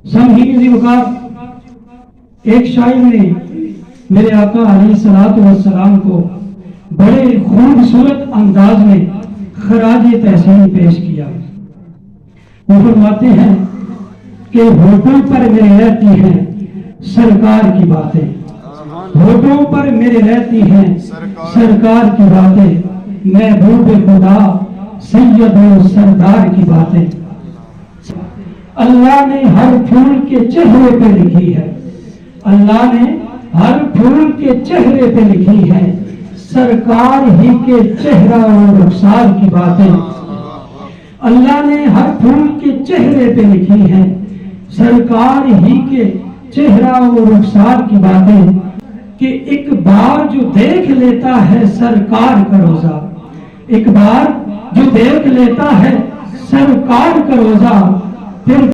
سامعین وقار، ایک شاعر نے میرے آقا علیہ الصلوۃ والسلام کو بڑے خوبصورت انداز میں خراج تحسین پیش کیا۔ وہ فرماتے ہیں کہ ہوٹوں پر میرے رہتی ہیں سرکار کی باتیں، ہوٹوں پر میرے رہتی ہیں سرکار کی باتیں، محبوب خدا سید و سردار کی باتیں۔ اللہ نے ہر پھول کے چہرے پہ لکھی ہے، اللہ نے ہر پھول کے چہرے پہ لکھی ہے سرکار ہی کے چہرہ و رخسار کی باتیں۔ اللہ نے ہر پھول کے چہرے پہ لکھی ہے سرکار ہی کے چہرہ و رخسار کی باتیں، کہ ایک بار جو دیکھ لیتا ہے سرکار کا روزہ، ایک بار جو دیکھ لیتا ہے سرکار کا روزہ، پھر